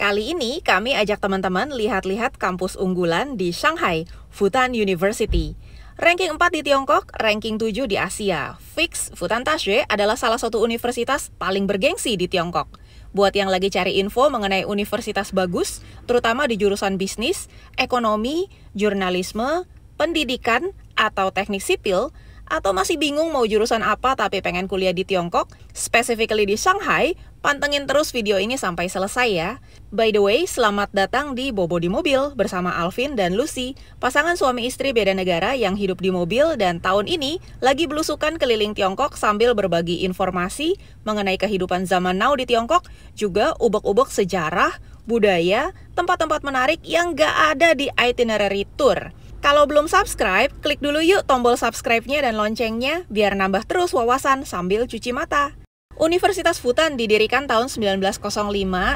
Kali ini kami ajak teman-teman lihat-lihat kampus unggulan di Shanghai, Fudan University. Ranking 4 di Tiongkok, ranking 7 di Asia. Fix, Fudan Daxue adalah salah satu universitas paling bergengsi di Tiongkok. Buat yang lagi cari info mengenai universitas bagus, terutama di jurusan bisnis, ekonomi, jurnalisme, pendidikan, atau teknik sipil, atau masih bingung mau jurusan apa tapi pengen kuliah di Tiongkok, specifically di Shanghai, pantengin terus video ini sampai selesai ya. By the way, selamat datang di Bobo di Mobil bersama Alvin dan Lucy, pasangan suami istri beda negara yang hidup di mobil dan tahun ini lagi belusukan keliling Tiongkok sambil berbagi informasi mengenai kehidupan zaman now di Tiongkok, juga ubek-ubek sejarah, budaya, tempat-tempat menarik yang gak ada di itinerary tour. Kalau belum subscribe, klik dulu yuk tombol subscribe-nya dan loncengnya biar nambah terus wawasan sambil cuci mata. Universitas Fudan didirikan tahun 1905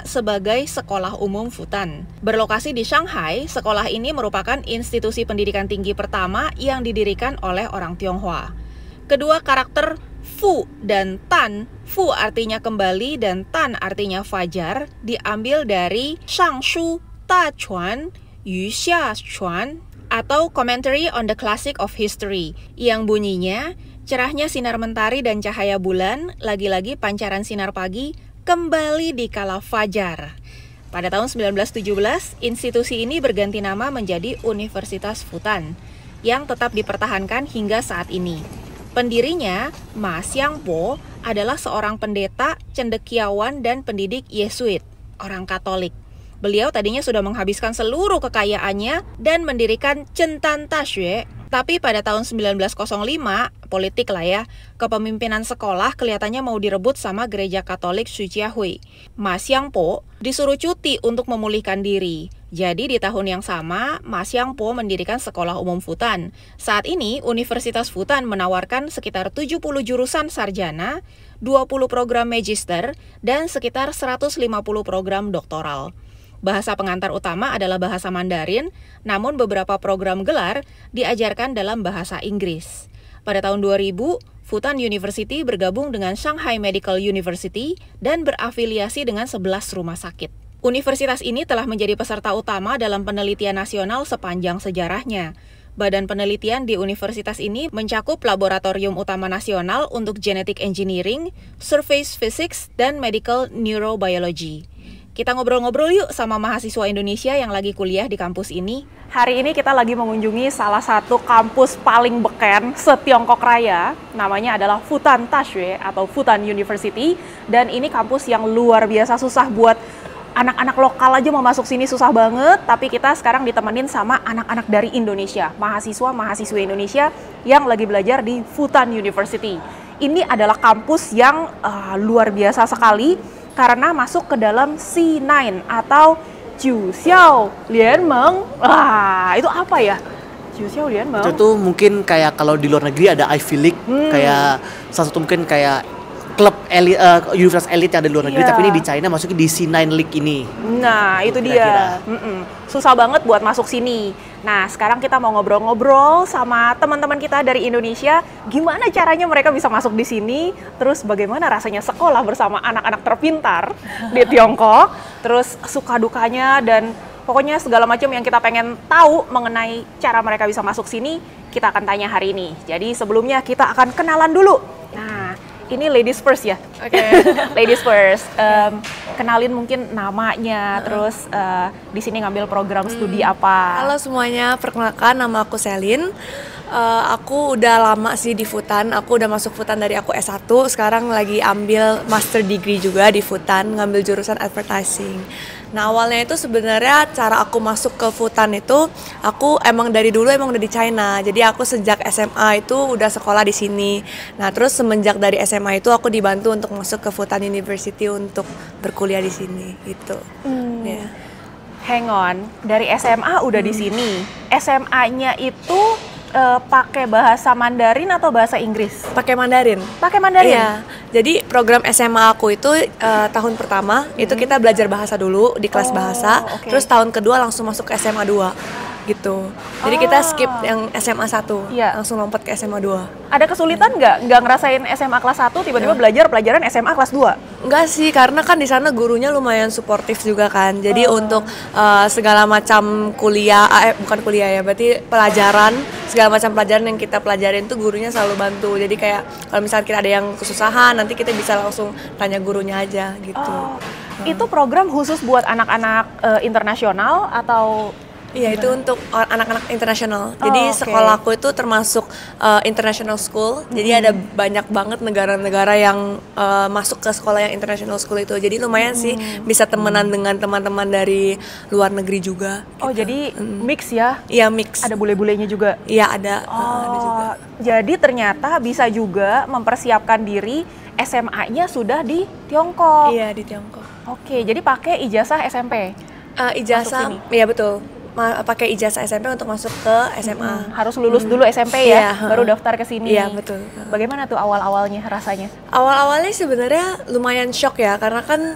sebagai Sekolah Umum Fudan. Berlokasi di Shanghai, sekolah ini merupakan institusi pendidikan tinggi pertama yang didirikan oleh orang Tionghoa. Kedua karakter Fu dan Tan, Fu artinya kembali dan Tan artinya fajar, diambil dari Shangshu Ta Chuan, Yu Xia Chuan, atau Commentary on the Classic of History, yang bunyinya, cerahnya sinar mentari dan cahaya bulan, lagi-lagi pancaran sinar pagi, kembali di kala fajar. Pada tahun 1917, institusi ini berganti nama menjadi Universitas Fudan, yang tetap dipertahankan hingga saat ini. Pendirinya, Ma Xiangpo, adalah seorang pendeta, cendekiawan, dan pendidik Yesuit, orang Katolik. Beliau tadinya sudah menghabiskan seluruh kekayaannya dan mendirikan Zhendan Daxue. Tapi pada tahun 1905, politik lah ya, kepemimpinan sekolah kelihatannya mau direbut sama gereja Katolik Sujiahui. Ma Xiangpo disuruh cuti untuk memulihkan diri. Jadi di tahun yang sama, Ma Xiangpo mendirikan Sekolah Umum Fudan. Saat ini, Universitas Fudan menawarkan sekitar 70 jurusan sarjana, 20 program magister, dan sekitar 150 program doktoral. Bahasa pengantar utama adalah bahasa Mandarin, namun beberapa program gelar diajarkan dalam bahasa Inggris. Pada tahun 2000, Fudan University bergabung dengan Shanghai Medical University dan berafiliasi dengan 11 rumah sakit. Universitas ini telah menjadi peserta utama dalam penelitian nasional sepanjang sejarahnya. Badan penelitian di universitas ini mencakup laboratorium utama nasional untuk genetic engineering, surface physics, dan medical neurobiology. Kita ngobrol-ngobrol yuk sama mahasiswa Indonesia yang lagi kuliah di kampus ini. Hari ini kita lagi mengunjungi salah satu kampus paling beken se-Tiongkok Raya. Namanya adalah Fudan Daxue atau Fudan University. Dan ini kampus yang luar biasa susah buat anak-anak lokal aja mau masuk sini susah banget. Tapi kita sekarang ditemenin sama anak-anak dari Indonesia, mahasiswa-mahasiswa Indonesia yang lagi belajar di Fudan University. Ini adalah kampus yang luar biasa sekali, karena masuk ke dalam C9 atau Juxiao Lianmeng. Itu apa ya? Juxiao Lianmeng. Itu tuh mungkin kayak kalau di luar negeri ada Ivy League, kayak salah satu mungkin kayak klub elit, universitas elit yang ada di luar negeri, tapi ini di China masuknya di C9 League ini. Nah, itu dia. Susah banget buat masuk sini. Nah, sekarang kita mau ngobrol-ngobrol sama teman-teman kita dari Indonesia, gimana caranya mereka bisa masuk di sini, terus bagaimana rasanya sekolah bersama anak-anak terpintar di Tiongkok, terus suka dukanya, dan pokoknya segala macam yang kita pengen tahu mengenai cara mereka bisa masuk sini, kita akan tanya hari ini. Jadi sebelumnya kita akan kenalan dulu. Nah, ini ladies first ya. Oke. Ladies first. Kenalin mungkin namanya, terus di sini ngambil program studi apa. Halo semuanya, perkenalkan nama aku Selin. Aku udah lama sih di Fudan. Aku udah masuk Fudan dari aku S1. Sekarang lagi ambil master degree juga di Fudan, ngambil jurusan advertising. Nah, awalnya itu sebenarnya cara aku masuk ke Fudan itu, aku emang dari dulu emang udah di China. Jadi aku sejak SMA itu udah sekolah di sini. Nah, terus semenjak dari SMA itu aku dibantu untuk masuk ke Fudan University untuk berkuliah di sini gitu. Yeah. Hang on, dari SMA udah di sini. SMA-nya itu pakai bahasa Mandarin atau bahasa Inggris? Pakai Mandarin. Pakai Mandarin? Iya. Jadi program SMA aku itu tahun pertama itu kita belajar bahasa dulu di kelas bahasa. Okay. Terus tahun kedua langsung masuk ke SMA 2. gitu. Jadi kita skip yang SMA 1, Iya. langsung lompat ke SMA 2. Ada kesulitan nggak ngerasain SMA kelas 1 tiba-tiba belajar pelajaran SMA kelas 2? Enggak sih, karena kan di sana gurunya lumayan suportif juga kan. Jadi untuk segala macam kuliah, bukan kuliah ya, berarti pelajaran, segala macam pelajaran yang kita pelajarin tuh gurunya selalu bantu. Jadi kayak kalau misalnya kita ada yang kesusahan, nanti kita bisa langsung tanya gurunya aja gitu. Itu program khusus buat anak-anak internasional atau Iya, itu untuk anak-anak internasional. Jadi oke. sekolahku itu termasuk international school. Jadi ada banyak banget negara-negara yang masuk ke sekolah yang international school itu. Jadi lumayan sih bisa temenan dengan teman-teman dari luar negeri juga. Oh, jadi mix ya? Iya, mix. Ada bule-bulenya juga? Iya, ada juga. Jadi ternyata bisa juga mempersiapkan diri SMA-nya sudah di Tiongkok. Iya, di Tiongkok. Oke, jadi pakai ijazah SMP. Ijazah, iya betul. Pakai ijazah SMP untuk masuk ke SMA. Harus lulus dulu SMP ya, Iya, baru daftar ke sini. Iya, betul. Bagaimana tuh awal-awalnya rasanya? Awal-awalnya sebenarnya lumayan shock ya, karena kan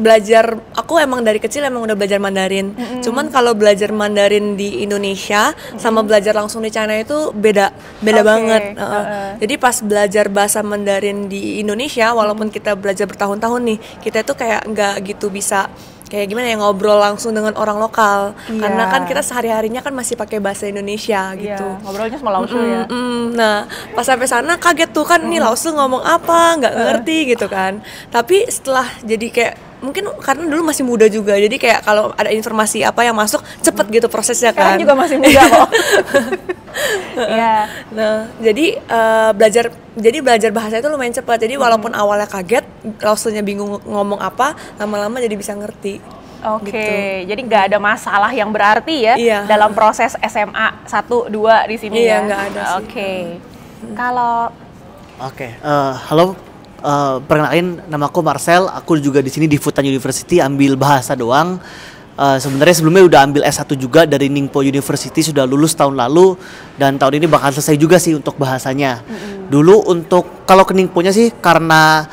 belajar, aku emang dari kecil emang udah belajar Mandarin. Cuman kalau belajar Mandarin di Indonesia sama belajar langsung di China itu beda Oke, banget. Jadi pas belajar bahasa Mandarin di Indonesia, walaupun kita belajar bertahun-tahun nih, kita tuh kayak nggak gitu bisa kayak gimana ya ngobrol langsung dengan orang lokal. Iya. Karena kan kita sehari-harinya kan masih pakai bahasa Indonesia Iya, gitu. ngobrolnya sama Laosu ya. Nah, pas sampai sana kaget tuh kan, nih Laosu ngomong apa, nggak ngerti gitu kan. Tapi setelah jadi kayak, mungkin karena dulu masih muda juga, jadi kayak kalau ada informasi apa yang masuk, cepet gitu prosesnya kan. Sekarang juga masih muda kok. Iya. Nah, jadi belajar bahasa itu lumayan cepat. Jadi walaupun awalnya kaget, Laosunya bingung ngomong apa, lama-lama jadi bisa ngerti. Oke, Gitu. jadi nggak ada masalah yang berarti ya Iya. dalam proses SMA 1, 2 di sini Iya, ya? nggak ada sih. Oke. Kalau Oke, halo, perkenalin nama aku Marcel, aku juga di sini di Futan University ambil bahasa doang. Sebenarnya sebelumnya udah ambil S1 juga dari Ningpo University, sudah lulus tahun lalu dan tahun ini bakal selesai juga sih untuk bahasanya. Dulu untuk kalau ke Ningpo-nya sih karena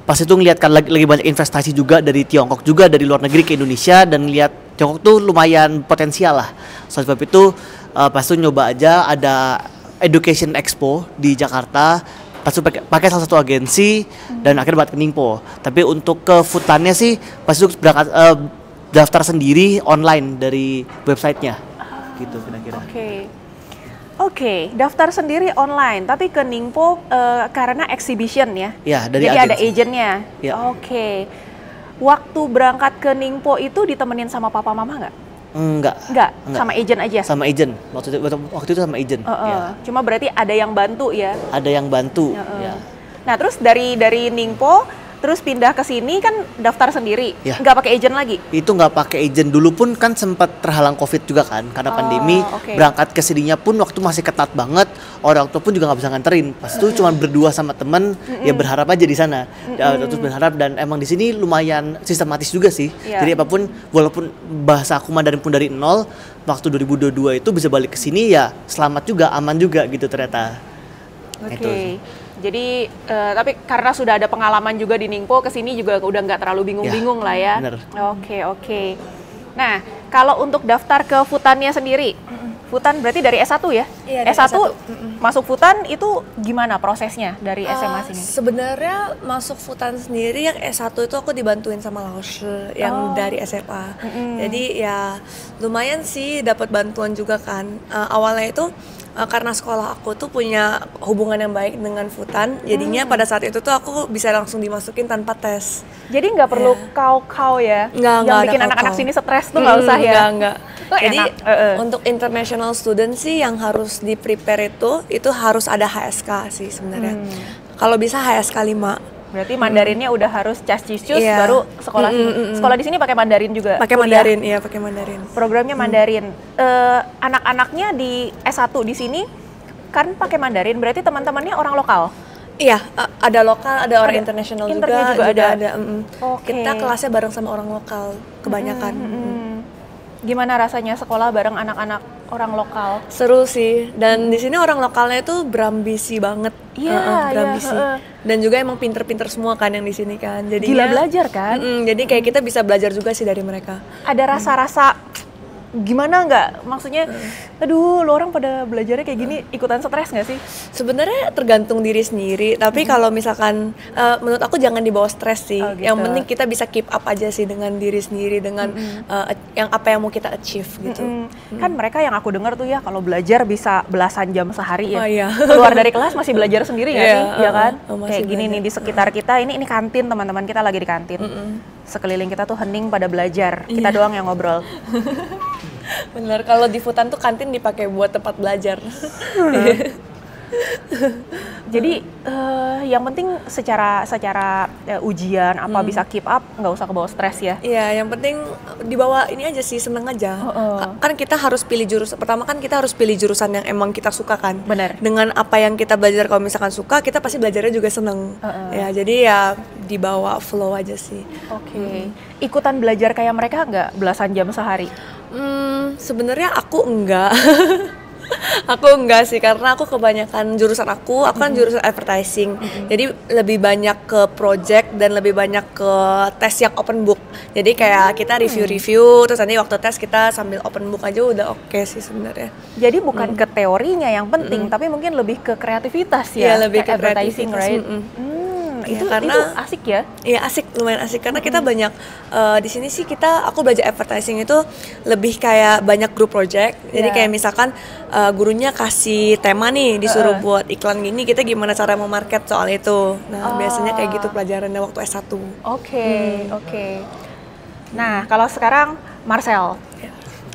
pas itu ngeliat kan lagi banyak investasi juga dari Tiongkok juga, dari luar negeri ke Indonesia, dan lihat Tiongkok tuh lumayan potensial lah. So, sebab itu pas itu nyoba aja ada Education Expo di Jakarta. Pas itu pakai salah satu agensi dan akhirnya buat ke Ningpo. Tapi untuk ke Futannya sih pas itu berangkat daftar sendiri online dari websitenya gitu kira-kira. Oke, daftar sendiri online, tapi ke Ningpo karena exhibition ya? Ya, dari Jadi agensi. ada agentnya? Ya. Oke. Waktu berangkat ke Ningpo itu ditemenin sama papa mama nggak? Enggak. Sama agent aja? Sama agent. Waktu itu sama agent. Ya. Cuma berarti ada yang bantu ya? Ada yang bantu. Ya. Nah, terus dari Ningpo terus pindah ke sini kan daftar sendiri, Ya. nggak pakai agent lagi? Itu nggak pakai agent, dulu pun kan sempat terhalang COVID juga kan karena pandemi. oke. Berangkat ke sininya pun waktu masih ketat banget, orang tua pun juga nggak bisa nganterin. Pas itu cuma berdua sama temen, ya berharap aja di sana. Terus berharap, dan emang di sini lumayan sistematis juga sih. Iya. Jadi apapun, walaupun bahasa aku Mandarin pun dari nol, waktu 2022 itu bisa balik ke sini ya selamat juga, aman juga gitu ternyata. Oke. Itu sih. Jadi tapi karena sudah ada pengalaman juga di Ningpo, ke sini juga udah nggak terlalu bingung-bingung lah ya. bener. Oke. Nah, kalau untuk daftar ke Futannya sendiri, Futan berarti dari S1 ya? Iya, dari S1 S1. masuk Futan itu gimana prosesnya dari SMA sini? Sebenarnya masuk Futan sendiri yang S1 itu aku dibantuin sama Laoshi yang dari SMA. Jadi ya lumayan sih dapat bantuan juga kan. Awalnya itu karena sekolah aku tuh punya hubungan yang baik dengan Futan, jadinya pada saat itu tuh aku bisa langsung dimasukin tanpa tes. Jadi nggak perlu kau-kau ya? Nggak yang ada bikin anak-anak kau-kau. sini stres tuh nggak usah ya? Nggak. Oh, Jadi enak. untuk international student sih yang harus di prepare itu harus ada HSK sih sebenarnya. Kalau bisa HSK 5. Berarti Mandarinnya udah harus cas-cis-cus Iya. baru sekolah sini. Sekolah di sini pakai Mandarin juga? Pakai kuliah? Mandarin, iya pakai Mandarin. Programnya Mandarin. Anak-anaknya di S1 di sini kan pakai Mandarin, berarti teman-temannya orang lokal? Iya, ada lokal, ada orang Ada internasional internya juga juga ada? Oke. Kita kelasnya bareng sama orang lokal kebanyakan. Gimana rasanya sekolah bareng anak-anak orang lokal? Seru sih, dan di sini orang lokalnya itu berambisi banget. Iya, berambisi. iya, Dan juga emang pinter-pinter semua kan yang di sini kan. Jadinya, Gila belajar kan? jadi kayak kita bisa belajar juga sih dari mereka. Ada rasa-rasa gimana nggak? Maksudnya, aduh, lo orang pada belajarnya kayak gini, ikutan stres nggak sih? Sebenarnya tergantung diri sendiri, tapi kalau misalkan menurut aku jangan dibawa stres sih. Oh, gitu. Yang penting kita bisa keep up aja sih dengan diri sendiri, dengan yang apa yang mau kita achieve gitu. Kan mereka yang aku dengar tuh ya, kalau belajar bisa belasan jam sehari ya. Oh, iya. Keluar dari kelas masih belajar sendiri nggak Iya, sih? Ya kan? masih Kayak gini belajar. nih di sekitar kita, ini kantin, teman-teman kita lagi di kantin. Sekeliling kita tuh hening pada belajar, kita doang yang ngobrol. Bener, kalau di Futan tuh kantin dipakai buat tempat belajar. Jadi yang penting secara ujian apa bisa keep up, nggak usah kebawa stres ya. Iya, yang penting dibawa ini aja sih, seneng aja. Kan kita harus pilih jurusan, pertama kan kita harus pilih jurusan yang emang kita suka kan. Benar. Dengan apa yang kita belajar, kalau misalkan suka, kita pasti belajarnya juga seneng. Ya, jadi ya dibawa flow aja sih. Oke. Ikutan belajar kayak mereka nggak belasan jam sehari? Sebenarnya aku enggak. Aku enggak sih, karena aku kebanyakan jurusan aku kan jurusan advertising. Jadi lebih banyak ke project dan lebih banyak ke tes yang open book. Jadi kayak kita review-review, terus nanti waktu tes kita sambil open book aja udah oke sih sebenarnya. Jadi bukan ke teorinya yang penting, tapi mungkin lebih ke kreativitas ya. Iya, lebih ke advertising, right? Iya, Itu karena asik ya. Iya, asik, lumayan asik karena kita banyak di sini sih aku belajar advertising itu lebih kayak banyak group project. Jadi kayak misalkan gurunya kasih tema nih, disuruh buat iklan gini, kita gimana cara mau market soal itu. Nah, biasanya kayak gitu pelajarannya waktu S1. Oke. Nah, kalau sekarang Marcel.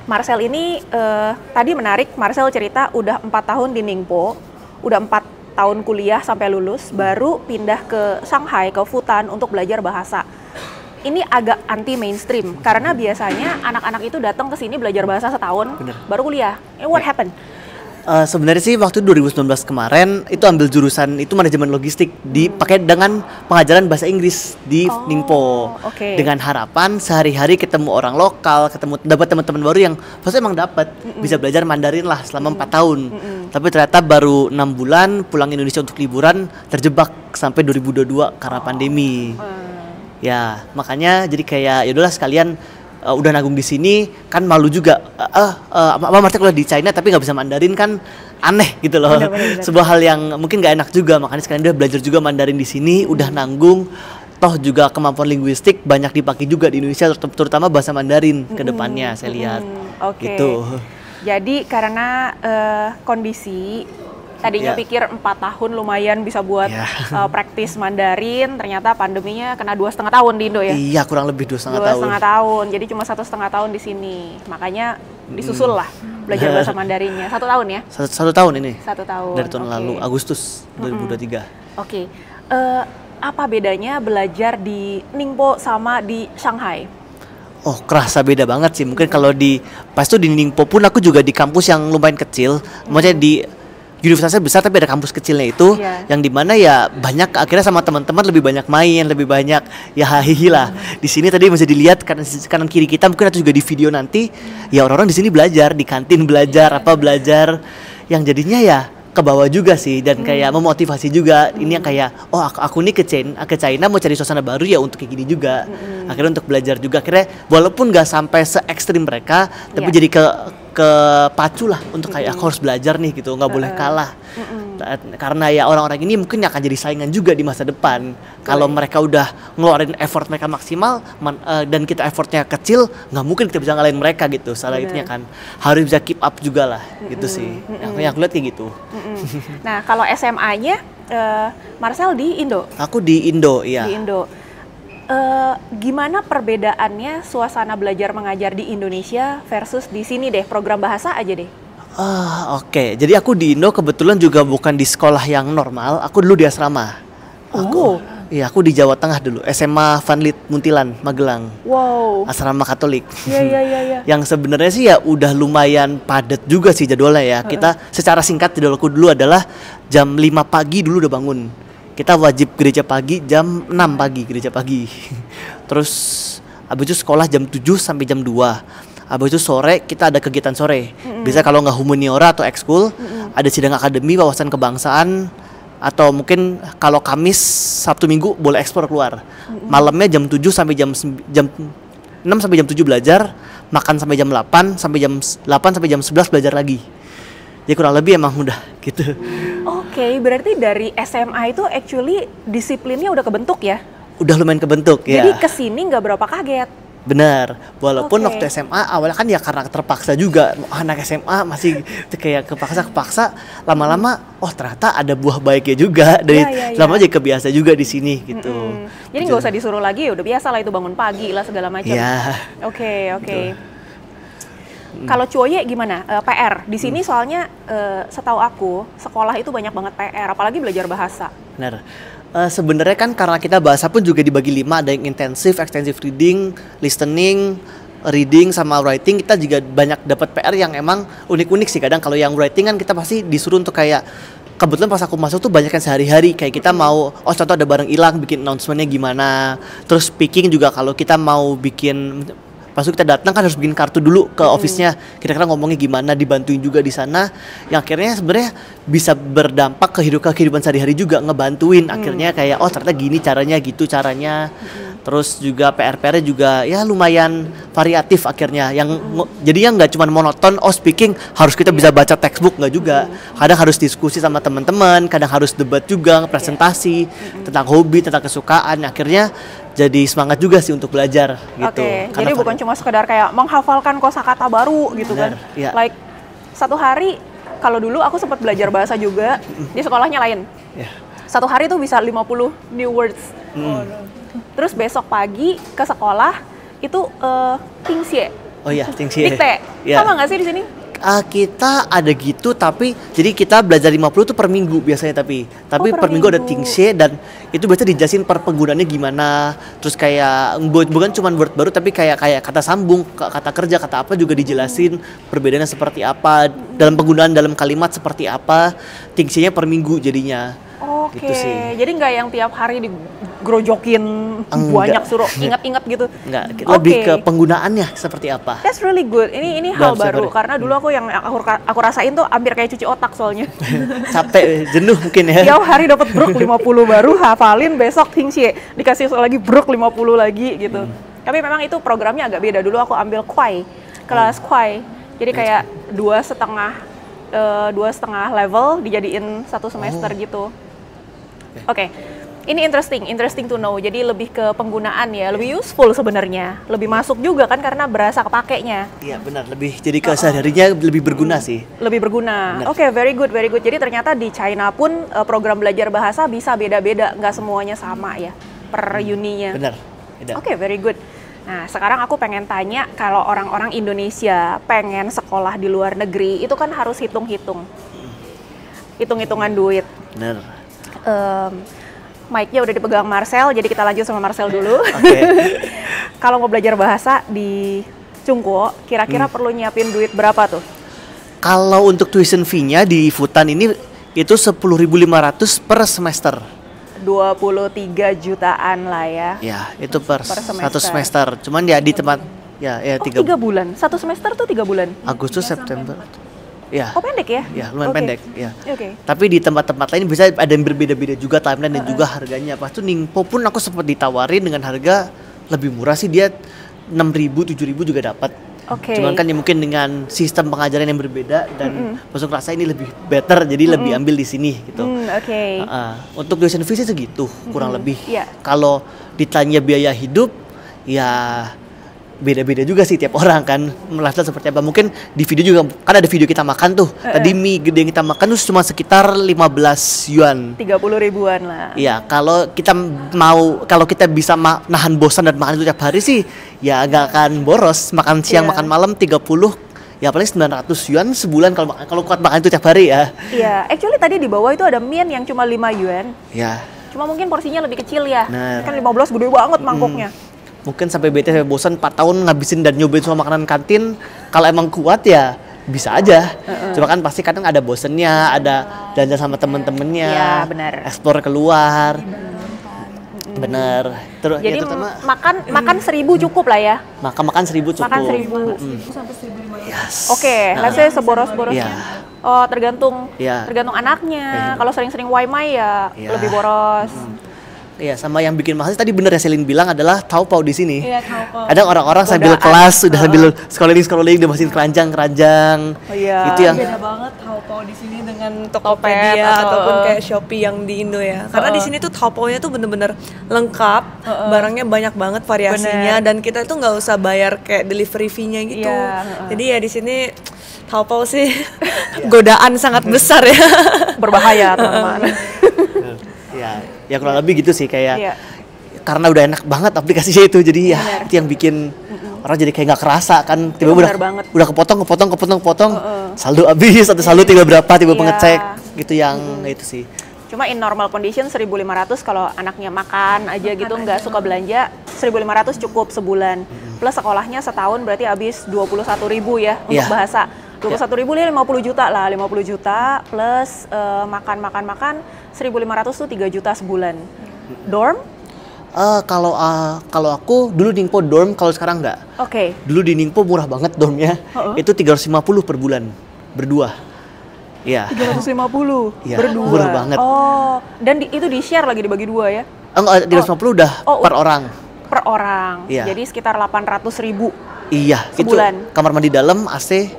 Marcel ini tadi menarik, Marcel cerita udah 4 tahun di Ningpo, udah 4 tahun kuliah sampai lulus, baru pindah ke Shanghai, ke Futan untuk belajar bahasa. Ini agak anti mainstream, karena biasanya anak-anak itu datang ke sini belajar bahasa setahun, baru kuliah. What happened? Sebenarnya sih waktu 2019 kemarin itu ambil jurusan itu manajemen logistik dipakai dengan pengajaran bahasa Inggris di Ningpo. Dengan harapan sehari-hari ketemu orang lokal, dapat teman-teman baru yang pasti emang dapat bisa belajar Mandarin lah selama 4 tahun. Tapi ternyata baru 6 bulan pulang Indonesia untuk liburan, terjebak sampai 2022 karena pandemi. Ya, makanya jadi kayak ya udahlah sekalian udah nanggung di sini kan malu juga. Marcel kalau di China tapi nggak bisa Mandarin kan aneh gitu loh. Bener. Sebuah hal yang mungkin nggak enak juga, makanya sekalian dia belajar juga Mandarin di sini, udah nanggung. Toh juga kemampuan linguistik banyak dipakai juga di Indonesia, terutama bahasa Mandarin ke depannya saya lihat. Gitu. Jadi karena kondisi tadinya pikir 4 tahun lumayan bisa buat praktis Mandarin, ternyata pandeminya kena 2,5 tahun di Indo ya? Iya, kurang lebih 2,5 tahun. 2,5 tahun, jadi cuma 1,5 tahun di sini. Makanya disusul lah belajar bahasa Mandarinnya. 1 tahun ya? 1 tahun ini. 1 tahun. Dari tahun lalu, Agustus 2023. Oke. Apa bedanya belajar di Ningpo sama di Shanghai? Oh, kerasa beda banget sih. Mungkin kalau pas itu di Ningpo pun aku juga di kampus yang lumayan kecil. Maksudnya di universitasnya besar tapi ada kampus kecilnya itu yang dimana ya banyak akhirnya sama teman-teman lebih banyak main, lebih banyak ya hahihi lah. Di sini tadi bisa dilihat kanan kiri kita, mungkin atau juga di video nanti ya orang-orang di sini belajar, di kantin belajar, belajar yang jadinya ya ke bawah juga sih dan kayak memotivasi juga. Ini yang kayak aku nih ke China mau cari suasana baru ya untuk kayak gini juga. Akhirnya untuk belajar juga akhirnya walaupun nggak sampai se ekstrim mereka tapi jadi ke pacu lah untuk kayak aku harus belajar nih gitu, nggak boleh kalah. Karena ya orang-orang ini mungkin akan jadi saingan juga di masa depan. Kalau mereka udah ngeluarin effort mereka maksimal dan kita effortnya kecil, nggak mungkin kita bisa ngalahin mereka gitu. Salah itunya kan harus bisa keep up juga lah gitu sih. Yang aku lihat kayak gitu. Nah kalau SMA-nya Marcel di Indo? Aku di Indo, iya. Di Indo. Gimana perbedaannya suasana belajar mengajar di Indonesia versus di sini deh, program bahasa aja deh. Oke. Jadi aku di Indo kebetulan juga bukan di sekolah yang normal, aku dulu di asrama. Aku di Jawa Tengah dulu, SMA Vanlit Muntilan, Magelang. Wow. Asrama Katolik. Iya. Yang sebenarnya sih ya udah lumayan padat juga sih jadwalnya ya. Kita secara singkat jadwalku dulu adalah jam 5 pagi dulu udah bangun. Kita wajib gereja pagi jam 6 pagi gereja pagi. Terus habis itu sekolah jam 7 sampai jam 2. Habis itu sore kita ada kegiatan sore. Bisa kalau nggak humaniora atau ekskul, ada sidang akademi, wawasan kebangsaan, atau mungkin kalau Kamis, Sabtu, Minggu boleh eksplor keluar. Malamnya jam 7 sampai jam 6 sampai jam 7 belajar, makan sampai jam 8, sampai jam 8 sampai jam 11 belajar lagi. Jadi kurang lebih emang udah gitu. Oke, berarti dari SMA itu actually disiplinnya udah kebentuk ya? Udah lumayan kebentuk ya. Jadi kesini nggak berapa kaget? Benar, walaupun Oke. waktu SMA awalnya kan ya karena terpaksa juga, anak SMA masih kayak kepaksa, lama-lama ternyata ada buah baiknya juga, dari Iya. lama jadi kebiasa juga di sini gitu. Jadi nggak usah disuruh lagi, udah biasa lah itu bangun pagi lah segala macam. Ya. Oke. Kalau Cuoye gimana? PR di sini soalnya setahu aku sekolah itu banyak banget PR, apalagi belajar bahasa. Benar. Sebenarnya kan karena kita bahasa pun juga dibagi 5, ada yang intensif, extensive reading, listening, reading sama writing. Kita juga banyak dapat PR yang emang unik-unik sih. Kadang kalau yang writing kan kita pasti disuruh untuk kayak, kebetulan pas aku masuk tuh banyak yang sehari-hari kayak kita mau contoh ada barang hilang, bikin announcementnya gimana. Terus speaking juga kalau kita mau bikin, pas kita datang kan harus bikin kartu dulu ke office-nya, kira-kira ngomongnya gimana, dibantuin juga di sana, yang akhirnya sebenarnya bisa berdampak ke kehidupan sehari-hari juga, ngebantuin akhirnya kayak ternyata gini caranya, gitu caranya. Terus juga PR-nya juga ya lumayan variatif akhirnya, yang jadinya nggak cuma monoton speaking harus kita bisa baca textbook, nggak juga, kadang harus diskusi sama teman-teman, kadang harus debat juga, presentasi tentang hobi, tentang kesukaan, akhirnya jadi semangat juga sih untuk belajar gitu. Oke, Karena jadi bukan cuma sekedar kayak menghafalkan kosakata baru gitu kan. iya. Like satu hari, kalau dulu aku sempat belajar bahasa juga, di sekolahnya lain. Ya. Satu hari tuh bisa 50 new words. Terus besok pagi ke sekolah itu tingsie. Oh iya, tingsi. Dikte. Ya. Sama nggak sih di sini? Kita ada gitu, tapi jadi kita belajar 50 tuh per minggu biasanya, tapi per per minggu ada minggu. tingsi, dan itu biasanya dijelasin per penggunaannya gimana. Terus kayak bukan cuma word baru, tapi kayak kata sambung, kata kerja, kata apa juga dijelasin perbedaannya seperti apa, dalam penggunaan dalam kalimat seperti apa. Tingsinya per minggu jadinya. Oke, Gitu sih. jadi nggak yang tiap hari digrojokin Enggak. banyak suruh ingat-ingat gitu. Enggak, lebih Oke. ke penggunaannya seperti apa. That's really good. Ini hal Bagus, baru bagus. karena dulu aku rasain tuh hampir kayak cuci otak soalnya. Capek, jenuh mungkin ya. Tiap hari dapat bruk 50 baru, hafalin, besok tingsi dikasih lagi bruk 50 lagi gitu. Tapi memang itu programnya agak beda. Dulu aku ambil kwai, kelas kwai. Jadi kayak 2,5 level dijadiin 1 semester gitu. Oke. Ini interesting to know. Jadi lebih ke penggunaan ya, lebih useful sebenarnya, lebih masuk juga kan karena berasa kepakainya. Iya benar, lebih jadi ke sehari-harinya lebih berguna sih. Lebih berguna. Benar. Oke, very good. Jadi ternyata di China pun program belajar bahasa bisa beda-beda, nggak semuanya sama ya per uninya. Benar. Beda. Oke, very good. Nah, sekarang aku pengen tanya, kalau orang-orang Indonesia pengen sekolah di luar negeri, itu kan harus hitung-hitung. Hitung-hitungan duit. Benar. Mic-nya udah dipegang Marcel, jadi kita lanjut sama Marcel dulu. Oke. Kalau mau belajar bahasa di Cungkuo, kira-kira perlu nyiapin duit berapa tuh? Kalau untuk tuition fee-nya di Futan ini itu 10.500 per semester. 23 jutaan lah ya. Ya, itu per semester. satu semester. Cuman ya di tempat ya 3 bulan. Satu semester tuh 3 bulan. Agustus, September. Ya. Oh, pendek ya? Ya, lumayan Oke. pendek, ya. Oke. Tapi di tempat-tempat lain bisa ada yang berbeda-beda juga timeline dan juga harganya. Pas tuh Ningpo pun aku sempat ditawarin dengan harga lebih murah sih, dia 6.000, 7.000 juga dapat. Oke. Cuman kan ya mungkin dengan sistem pengajaran yang berbeda dan masuk rasa ini lebih better, jadi lebih ambil di sini gitu. Oke. Untuk tuition fee sih segitu kurang lebih. Iya. Kalau ditanya biaya hidup ya beda-beda juga sih tiap orang kan merasa seperti apa. Mungkin di video juga kan ada video kita makan tuh. Tadi mie gede yang kita makan tuh cuma sekitar 15 yuan. 30 ribuan lah. Iya, kalau kita bisa nahan bosan dan makan itu tiap hari sih ya agak akan boros. Makan siang, Iya. makan malam 30, ya paling 900 yuan sebulan kalau kuat makan itu tiap hari ya. Iya, actually tadi di bawah itu ada mien yang cuma 5 yuan. Ya, Cuma mungkin porsinya lebih kecil ya. Nah. Kan 15 gede banget mangkoknya. mungkin sampai bete sampai bosan 4 tahun ngabisin dan nyobain semua makanan kantin. Kalau emang kuat ya bisa aja. Cuma kan pasti kadang ada bosennya, ada jalan sama temen-temennya. Iya, benar. Explore keluar. Bener. Terus Jadi ya terutama makan 1.000 cukup lah ya. makan 1.000 cukup. Makan 1.000. Yes. Oke, Nah, let's say seboros-borosnya. Iya. Oh, tergantung Iya. tergantung anaknya. Iya. Kalau sering-sering waimai ya Iya. lebih boros. Iya, sama yang bikin mahal sih tadi bener ya Selin bilang adalah Taobao di sini. Iya, Taobao. Kadang orang-orang sambil kelas udah sambil scrolling di mesin keranjang. Oh, iya. Itu yang Beda banget Taobao di sini dengan Tokopedia ataupun kayak Shopee yang di Indo ya. Karena di sini tuh Taobao-nya tuh bener-bener lengkap, barangnya banyak banget variasinya dan kita tuh nggak usah bayar kayak delivery fee-nya gitu. Iya, Jadi ya di sini Taobao sih godaan sangat besar ya. Berbahaya, teman-teman. ya kurang lebih gitu sih kayak Iya. karena udah enak banget aplikasinya itu jadi ya itu yang bikin orang jadi kayak nggak kerasa kan tiba-tiba benar banget. udah kepotong saldo habis atau saldo tiba berapa tiba Iya. pengecek gitu yang itu sih. Cuma in normal condition 1.500 kalau anaknya makan aja gitu nggak suka belanja 1.500 cukup sebulan. Plus sekolahnya setahun berarti habis 21.000 ya untuk Iya. bahasa. 21.000 dia 50 juta lah, 50 juta plus makan 1.500 tuh 3 juta sebulan. Dorm? Kalau aku dulu Ningpo dorm, kalau sekarang nggak. Oke. Dulu di Ningpo murah banget dormnya. Itu 350 per bulan berdua. Iya. 350 Iya, berdua. murah banget. Oh, dan itu di share lagi dibagi dua ya? Enggak, 350 udah per orang. Per orang. Iya. Jadi sekitar 800.000. Iya, Sebulan. itu kamar mandi dalam AC.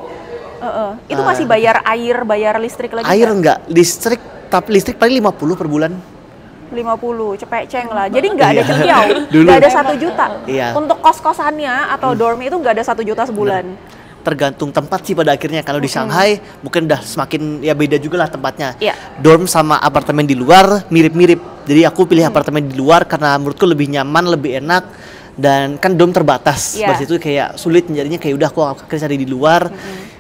Itu masih bayar air, bayar listrik lagi? Air nggak? enggak, tapi listrik paling 50 per bulan. 50, cepet ceng lah. Jadi nggak ada Iya. cengkiau, Dulu. nggak ada 1 juta. Iya. Untuk kos-kosannya atau dorm itu nggak ada 1 juta sebulan. Tergantung tempat sih pada akhirnya. Kalau di Shanghai mungkin udah semakin ya beda juga lah tempatnya. Iya. Dorm sama apartemen di luar mirip-mirip. Jadi aku pilih apartemen di luar karena menurutku lebih nyaman, lebih enak. Dan kan dorm terbatas. Iya. Pas itu kayak sulit nyarinya, kayak udah aku akhirnya cari di luar.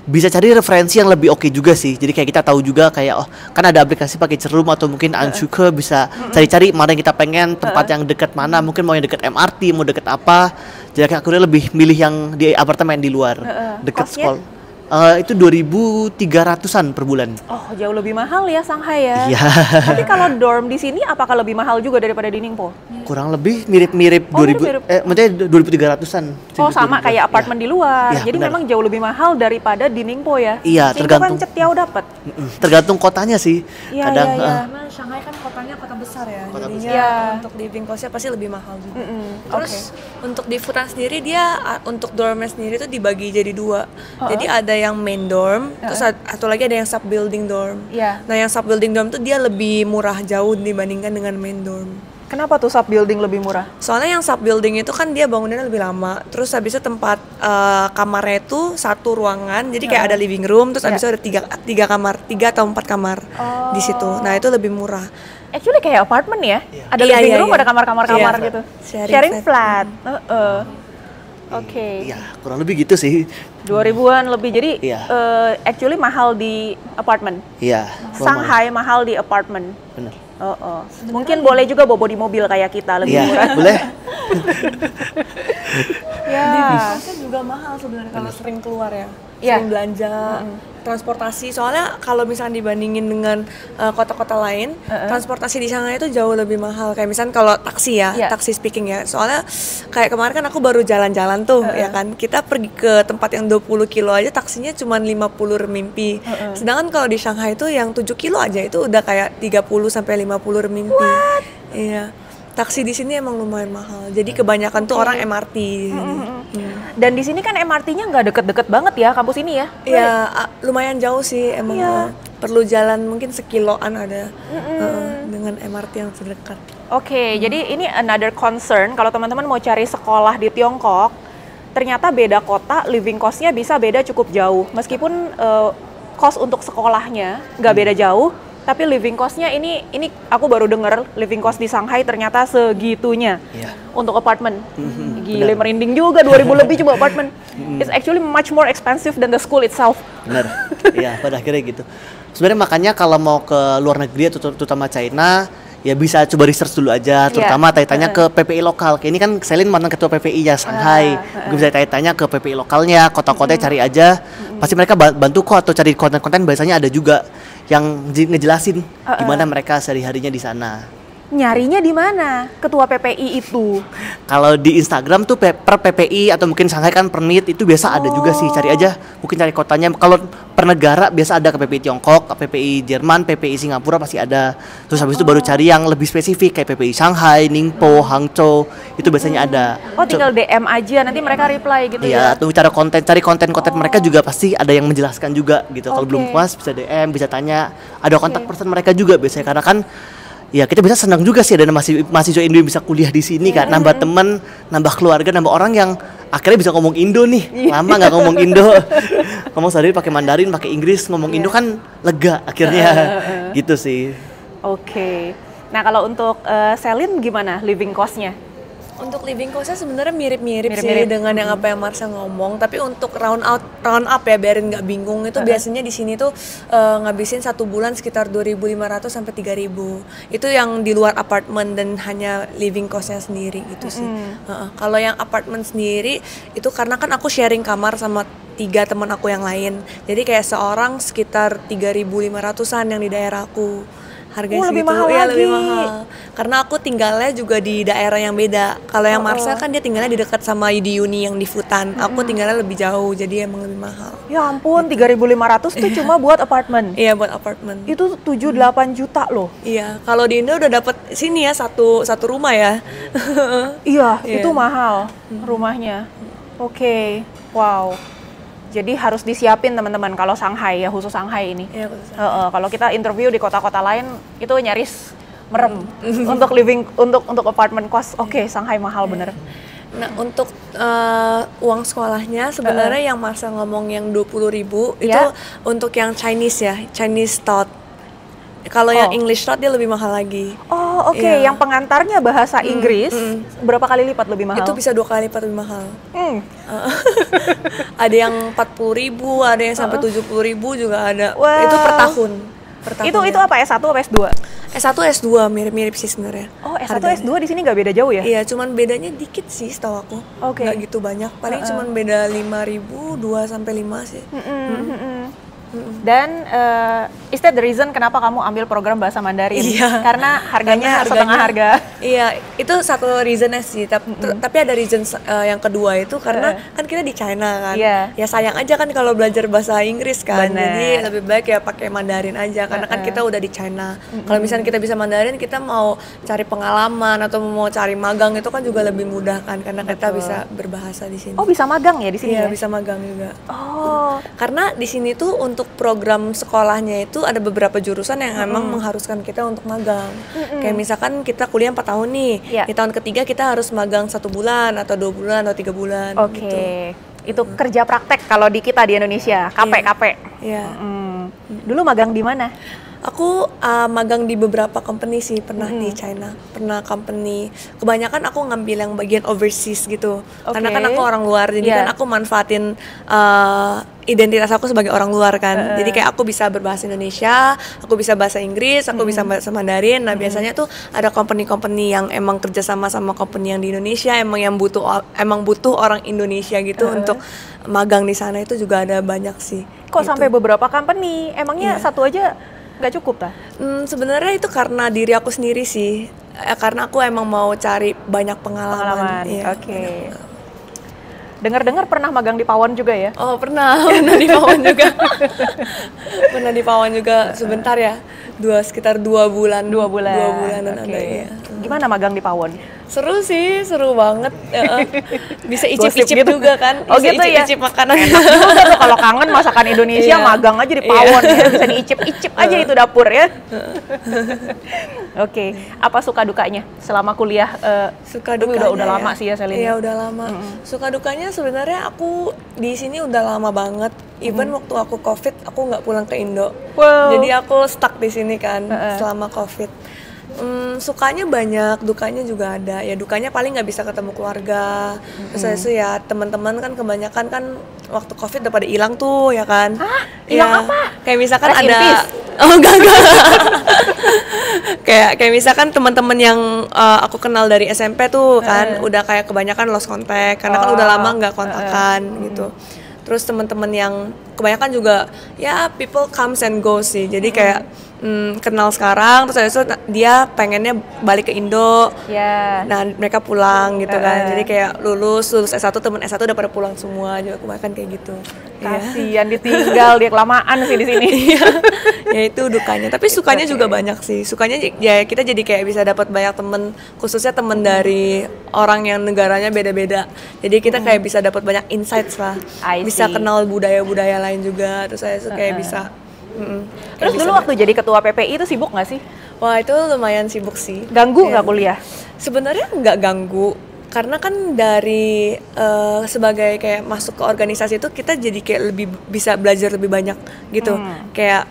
Bisa cari referensi yang lebih oke juga sih. Jadi kayak kita tahu juga kayak oh kan ada aplikasi pakai Cerum atau mungkin Ansuke bisa cari-cari mana yang kita pengen, tempat yang dekat mana, mungkin mau yang dekat MRT, mau dekat apa. Jadi aku lebih milih yang di apartemen di luar, dekat Kosnya? sekolah. Itu 2.300-an per bulan. Oh, jauh lebih mahal ya Shanghai ya. Iya. Tapi kalau dorm di sini apakah lebih mahal juga daripada di Ningpo? Kurang lebih mirip-mirip Oh, 2000 mirip-mirip. maksudnya 2.300-an. Oh, sama kayak apartemen di luar. Iya, Jadi benar. memang jauh lebih mahal daripada di Ningpo ya. Iya, Ningpo tergantung. kan Cetiao dapat. Tergantung kotanya sih. Iya, Kadang iya, iya. Karena Shanghai kan kotanya kota besar ya, Kota jadinya besar. Iya. untuk living cost-nya pasti lebih mahal juga. Oke. Terus untuk di Futan sendiri dia untuk dormnya sendiri tuh dibagi jadi dua. Jadi ada yang main dorm, terus satu lagi ada yang sub building dorm. Iya. Nah yang sub building dorm tuh dia lebih murah jauh dibandingkan dengan main dorm. Kenapa tuh sub building lebih murah? Soalnya yang sub building itu kan dia bangunannya lebih lama. Terus habis itu tempat kamarnya itu satu ruangan. Jadi kayak ada living room. Terus habis itu ada tiga kamar, 3 atau 4 kamar di situ. Nah itu lebih murah. Actually kayak apartemen ya. Ada Iya, living iya, room, iya. ada kamar-kamar Iya. gitu. Sharing flat. Oke. Iya, kurang lebih gitu sih. 2000-an lebih. Jadi Iya. actually mahal di apartemen. Iya. Shanghai mahal di apartemen. Bener. Mungkin boleh juga bobo di mobil kayak kita lebih Iya, murah. boleh. Ya. Kosnya juga mahal sebenarnya kalau sering keluar ya, Iya. sering belanja, transportasi. Soalnya kalau misalnya dibandingin dengan kota-kota lain, transportasi di Shanghai itu jauh lebih mahal. Kayak misalnya kalau taksi ya, Iya. taksi speaking ya. Soalnya kayak kemarin kan aku baru jalan-jalan tuh, ya kan. Kita pergi ke tempat yang 20 kilo aja taksinya cuma 50 renminbi. Sedangkan kalau di Shanghai itu yang 7 kilo aja itu udah kayak 30 sampai 50 renminbi. Iya. Taksi di sini emang lumayan mahal. Jadi kebanyakan tuh orang MRT. Dan di sini kan MRT-nya nggak deket-deket banget ya kampus ini ya. Ya lumayan jauh sih emang. Iya. Perlu jalan mungkin sekiloan ada dengan MRT yang terdekat. Oke, jadi ini another concern kalau teman-teman mau cari sekolah di Tiongkok, ternyata beda kota, living cost-nya bisa beda cukup jauh. Meskipun cost untuk sekolahnya nggak beda jauh, tapi living cost-nya ini aku baru dengar living cost di Shanghai ternyata segitunya. Iya. Untuk apartemen. Gile, merinding juga 2000 lebih coba apartemen. It's actually much more expensive than the school itself. Bener. Iya, pada akhirnya gitu. Sebenarnya makanya kalau mau ke luar negeri terutama China, ya bisa coba research dulu aja, terutama tanya-tanya ke PPI lokal. Kayak ini kan Selin mantan ketua PPI ya Shanghai. Gue bisa tanya-tanya ke PPI lokalnya, kota-kotanya cari aja. Pasti mereka bantu kok, atau cari konten-konten biasanya ada juga yang ngejelasin gimana mereka sehari-harinya di sana. nyarinya di mana ketua PPI itu? Kalau di Instagram tuh per PPI atau mungkin Shanghai kan per NIT itu biasa ada juga sih, cari aja mungkin cari kotanya. Kalau per negara biasa ada PPI Tiongkok, PPI Jerman, PPI Singapura pasti ada. Terus habis itu baru cari yang lebih spesifik kayak PPI Shanghai, Ningpo, Hangzhou itu biasanya ada. Oh, tinggal DM aja nanti mereka reply gitu ya. Iya, tuh cara cari konten mereka juga pasti ada yang menjelaskan juga gitu. Kalau belum puas bisa DM, bisa tanya. Ada kontak person mereka juga biasanya karena kan ya kita bisa senang juga sih ada mahasiswa Indo yang bisa kuliah di sini kan, nambah teman, nambah keluarga, nambah orang yang akhirnya bisa ngomong Indo nih. Lama nggak ngomong Indo, ngomong sehari pakai Mandarin, pakai Inggris, ngomong Indo kan lega akhirnya, gitu sih. Oke. Nah kalau untuk Selin gimana living cost-nya? Untuk living cost-nya sebenarnya mirip-mirip sih dengan yang apa yang Marsha ngomong, tapi untuk round up ya biarin nggak bingung itu biasanya di sini tuh ngabisin 1 bulan sekitar 2.500 sampai 3.000. Itu yang di luar apartemen dan hanya living cost-nya sendiri gitu sih. Kalau yang apartemen sendiri itu karena kan aku sharing kamar sama 3 teman aku yang lain. Jadi kayak seorang sekitar 3.500-an yang di daerahku. Harganya lebih segitu, mahal ya lagi. lebih mahal. Karena aku tinggalnya juga di daerah yang beda. Kalau yang Marsha kan dia tinggalnya di dekat sama di Uni yang di Futan. Aku tinggalnya lebih jauh, jadi emang lebih mahal. Ya ampun, 3.500 tuh cuma buat apartemen. Iya, buat apartemen. Itu 7-8 juta loh. Iya, kalau di Indo udah dapat sini ya satu rumah ya. Iya, itu mahal rumahnya. Oke, wow. Jadi harus disiapin teman-teman kalau Shanghai ya, khusus Shanghai ini. Iya, khusus Kalau kita interview di kota-kota lain itu nyaris merem untuk living untuk apartment cost. Oke, Shanghai mahal bener. Nah, untuk uang sekolahnya sebenarnya yang Marsha ngomong yang 20.000 itu untuk yang Chinese ya, Chinese Stout. Kalau yang English Stout dia lebih mahal lagi. Oh, oke. Yang pengantarnya bahasa Inggris berapa kali lipat lebih mahal? Itu bisa 2 kali lipat lebih mahal. Ada yang 40.000, ada yang sampai 70.000 juga ada. Wow. Itu per tahun. Itu apa S1 apa S2? S1 S2 mirip-mirip sih sebenarnya. Oh, S1 S2 di sini nggak beda jauh ya? Iya, cuman bedanya dikit sih setahu aku. Oke. Nggak gitu banyak. Paling cuman beda 5.000, 2 sampai 5 sih. Dan is that the reason kenapa kamu ambil program bahasa Mandarin? Iya. Karena harganya setengah harga. Iya, itu satu reasonnya sih. Tapi ada reason yang kedua itu karena kan kita di China kan. Iya. Ya sayang aja kan kalau belajar bahasa Inggris kan. Bener. Jadi lebih baik ya pakai Mandarin aja karena kan kita udah di China. Kalau misalnya kita bisa Mandarin, kita mau cari pengalaman atau mau cari magang itu kan juga lebih mudah kan karena kita bisa berbahasa di sini. Oh, bisa magang ya di sini? Iya, ya? bisa magang juga. Oh. Karena di sini tuh untuk program sekolahnya itu ada beberapa jurusan yang emang mengharuskan kita untuk magang. Kayak misalkan kita kuliah 4 tahun nih, di tahun ketiga kita harus magang 1 bulan atau 2 bulan atau 3 bulan. Oke. Gitu. Itu kerja praktek kalau di kita di Indonesia, KP. Iya. Dulu magang di mana? Aku magang di beberapa company sih, pernah di China, pernah company. Kebanyakan aku ngambil yang bagian overseas gitu, karena kan aku orang luar, jadi kan aku manfaatin identitas aku sebagai orang luar kan. Jadi kayak aku bisa berbahasa Indonesia, aku bisa bahasa Inggris, aku bisa bahasa Mandarin. Nah biasanya tuh ada company-company yang emang kerjasama sama company yang di Indonesia, emang butuh orang Indonesia gitu untuk magang di sana, itu juga ada banyak sih. Kok gitu. sampai beberapa company? Emangnya satu aja nggak cukup tak? Sebenarnya itu karena diri aku sendiri sih, karena aku emang mau cari banyak pengalaman. Iya, Oke. Dengar-dengar pernah magang di Pawon juga ya? Oh pernah di Pawon juga. Pernah di Pawon juga sebentar ya, sekitar 2 bulan. 2 bulanan ada ya. Gimana magang di Pawon? Seru sih, seru banget. Bisa icip-icip gitu juga kan. Oh bisa gitu icip-icip ya? makanan. Enak juga tuh kalau kangen masakan Indonesia, magang aja di Pawon ya. Bisa diicip-icip aja itu dapur ya. Oke, apa suka dukanya selama kuliah? Suka dukanya udah lama sih ya Selin. Iya udah lama. Suka dukanya sebenarnya aku di sini udah lama banget. Even waktu aku COVID, aku nggak pulang ke Indo. Wow. Jadi aku stuck di sini kan selama COVID. Sukanya banyak, dukanya juga ada. Ya dukanya paling nggak bisa ketemu keluarga. Terus ya teman-teman kan kebanyakan kan waktu COVID udah pada hilang tuh ya kan. Hilang apa? Kayak misalkan Rest in ada peace. Oh enggak. kayak misalkan teman-teman yang aku kenal dari SMP tuh kan udah kayak kebanyakan lost contact karena kan udah lama nggak kontakan gitu. Terus teman-teman yang kebanyakan juga ya people comes and goes sih. Jadi kayak kenal sekarang, terus habis itu dia pengennya balik ke Indo. Ya. Nah, mereka pulang gitu kan. Jadi kayak lulus S1, temen S1 udah pada pulang semua, juga kemarin kayak gitu. Kasian ditinggal, dia kelamaan sih di sini. Ya itu dukanya. Tapi sukanya juga banyak sih. Sukanya ya kita jadi kayak bisa dapat banyak temen, khususnya temen dari orang yang negaranya beda-beda. Jadi kita kayak bisa dapat banyak insights lah. Bisa kenal budaya-budaya lain juga. Terus saya kayak bisa. Terus dulu waktu jadi ketua PPI itu sibuk nggak sih? Wah, itu lumayan sibuk sih. Ganggu nggak kuliah? Sebenarnya nggak ganggu, karena kan dari sebagai kayak masuk ke organisasi itu kita jadi kayak lebih bisa belajar lebih banyak gitu. Kayak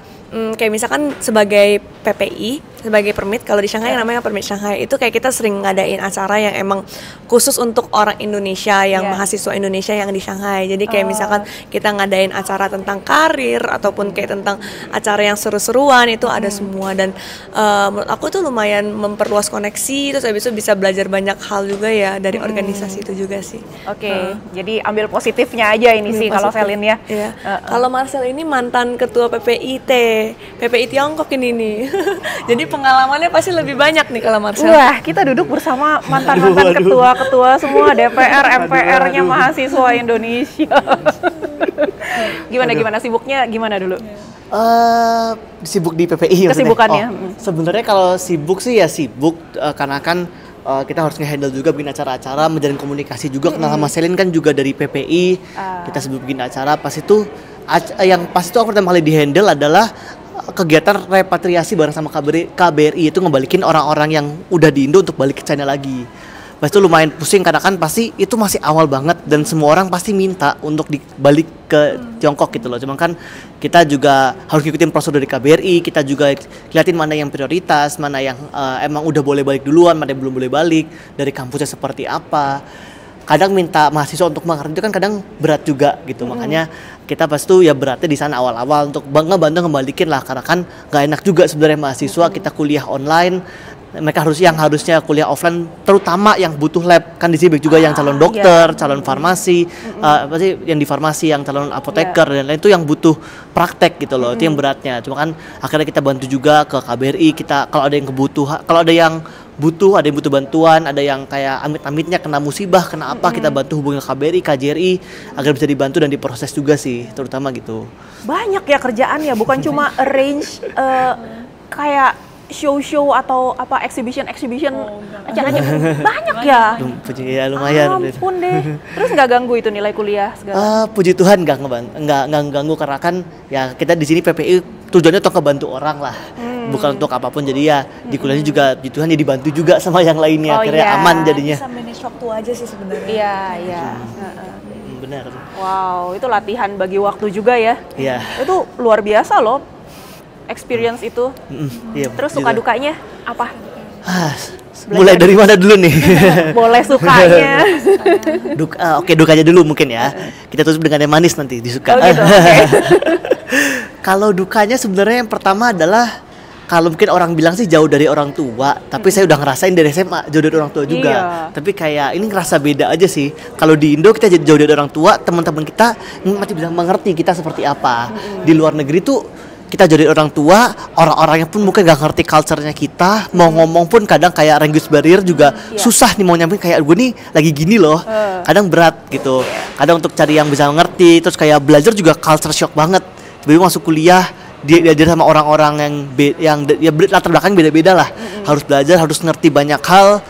misalkan sebagai PPI, sebagai permit, kalau di Shanghai namanya permit Shanghai, itu kayak kita sering ngadain acara yang emang khusus untuk orang Indonesia yang mahasiswa Indonesia yang di Shanghai. Jadi kayak misalkan kita ngadain acara tentang karir ataupun kayak tentang acara yang seru-seruan, itu ada semua. Dan menurut aku tuh lumayan memperluas koneksi, terus habis itu bisa belajar banyak hal juga ya dari organisasi itu juga sih. Jadi ambil positifnya aja ini sih kalau Selin ya. Kalau Marcel ini mantan ketua PPI Tiongkok ini nih. Jadi pengalamannya pasti lebih banyak nih kalau Marcel. Wah, kita duduk bersama mantan-mantan ketua-ketua semua DPR, MPR-nya mahasiswa Indonesia. Gimana sibuknya gimana dulu? Sibuk di PPI kesibukannya. Sebenarnya kalau sibuk sih ya sibuk karena kan kita harus nge-handle juga bikin acara-acara, menjalin komunikasi juga. Kenal sama Selin kan juga dari PPI. Kita sibuk bikin acara. Pas itu aku pertama kali di-handle adalah kegiatan repatriasi bareng sama KBRI, itu ngebalikin orang-orang yang udah di Indo untuk balik ke China lagi. Pas itu lumayan pusing karena kan pasti itu masih awal banget dan semua orang pasti minta untuk dibalik ke Tiongkok gitu loh. Cuman kan kita juga harus ngikutin prosedur dari KBRI, kita juga liatin mana yang prioritas, mana yang emang udah boleh balik duluan, mana yang belum boleh balik, dari kampusnya seperti apa. Kadang minta mahasiswa untuk mengerti itu kan kadang berat juga gitu. Makanya kita pas itu ya beratnya di sana awal-awal untuk bantu ngembalikin lah, karena kan nggak enak juga sebenarnya mahasiswa kita kuliah online, mereka harusnya kuliah offline, terutama yang butuh lab kan. Di sini juga yang calon dokter, calon farmasi, yang di farmasi, yang calon apoteker dan lain itu yang butuh praktek gitu loh. Itu yang beratnya. Cuma kan akhirnya kita bantu juga ke KBRI, kita kalau ada yang kebutuhan, kalau ada yang butuh bantuan, ada yang kayak amit-amitnya kena musibah, kena apa, kita bantu hubungi KBRI, KJRI agar bisa dibantu dan diproses juga sih, terutama gitu. Banyak ya kerjaan ya, bukan cuma arrange kayak show atau apa exhibition acara-acara banyak ya. Ya lumayan. Ampun deh. Terus nggak ganggu itu nilai kuliah segala? Puji Tuhan nggak ganggu karena kan ya kita di sini PPI tujuannya untuk ngebantu orang lah, bukan untuk apapun. Jadi ya di kuliahnya juga puji Tuhan ya dibantu juga sama yang lainnya, akhirnya aman jadinya. Bisa manage waktu aja sih sebenarnya. Iya. Benar. Wow, itu latihan bagi waktu juga ya. Iya. Itu luar biasa loh. Experience itu. Iya, terus suka dukanya apa? Mulai dari mana dulu nih? Boleh sukanya. Oke, dukanya dulu mungkin ya. Kita tutup dengan yang manis nanti disuka. Gitu, okay. Kalau dukanya sebenarnya yang pertama adalah kalau mungkin orang bilang sih jauh dari orang tua, tapi saya udah ngerasain dari SMA jauh dari orang tua juga. Tapi kayak ini ngerasa beda aja sih. Kalau di Indo kita jadi jauh dari orang tua, teman-teman kita masih bisa mengerti kita seperti apa. Di luar negeri tuh kita jadi orang tua, orang-orangnya pun mungkin gak ngerti culture-nya kita, mau ngomong pun kadang kayak language barrier juga susah nih mau nyampein, kayak gue nih lagi gini loh, kadang berat gitu, kadang untuk cari yang bisa mengerti, terus kayak belajar juga culture shock banget, tiba-tiba masuk kuliah, dia diajar sama orang-orang yang latar belakang beda-beda lah, harus belajar, harus ngerti banyak hal,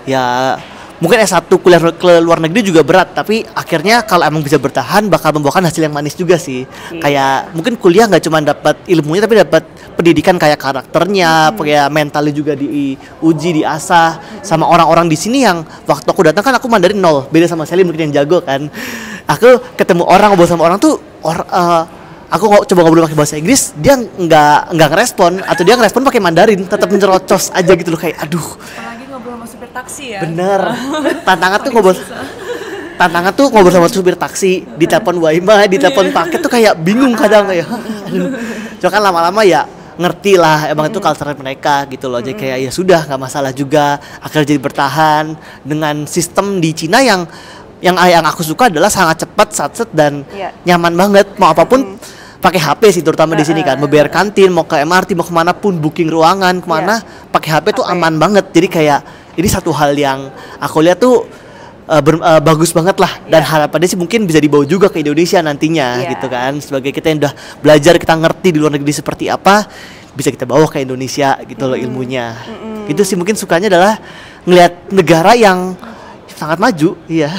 ya mungkin S1 kuliah ke luar negeri juga berat, tapi akhirnya kalau emang bisa bertahan bakal membuahkan hasil yang manis juga sih. Kayak mungkin kuliah nggak cuma dapat ilmunya tapi dapat pendidikan kayak karakternya, kayak mentalnya juga diuji, diasah sama orang-orang di sini yang waktu aku datang kan aku Mandarin 0, beda sama Selin mungkin yang jago kan. Aku ketemu orang, ngobrol sama orang tuh aku coba ngobrol pakai bahasa Inggris, dia nggak ngerespon atau dia ngerespon pakai Mandarin, tetap mencerocos aja gitu loh, kayak aduh. Ngobrol sama supir taksi ya. Bener. Tantangan tuh ngobrol sama supir taksi, ditelepon Waima, ditelepon paket tuh kayak bingung kadang kayak. Aduh. Cuma kan lama-lama ya ngerti lah, emang itu culture mereka gitu loh. Jadi kayak ya sudah nggak masalah juga. Akhirnya jadi bertahan dengan sistem di Cina yang aku suka adalah sangat cepat, satset dan nyaman banget. Mau apapun pakai HP sih terutama di sini kan, mau bayar kantin, mau ke MRT, mau kemana pun, booking ruangan kemana, pakai HP tuh aman banget. Jadi kayak ini satu hal yang aku lihat tuh bagus banget lah, dan harapannya sih mungkin bisa dibawa juga ke Indonesia nantinya gitu kan, sebagai kita yang udah belajar, kita ngerti di luar negeri seperti apa, bisa kita bawa ke Indonesia gitu loh ilmunya. Itu sih mungkin sukanya adalah ngelihat negara yang sangat maju, iya.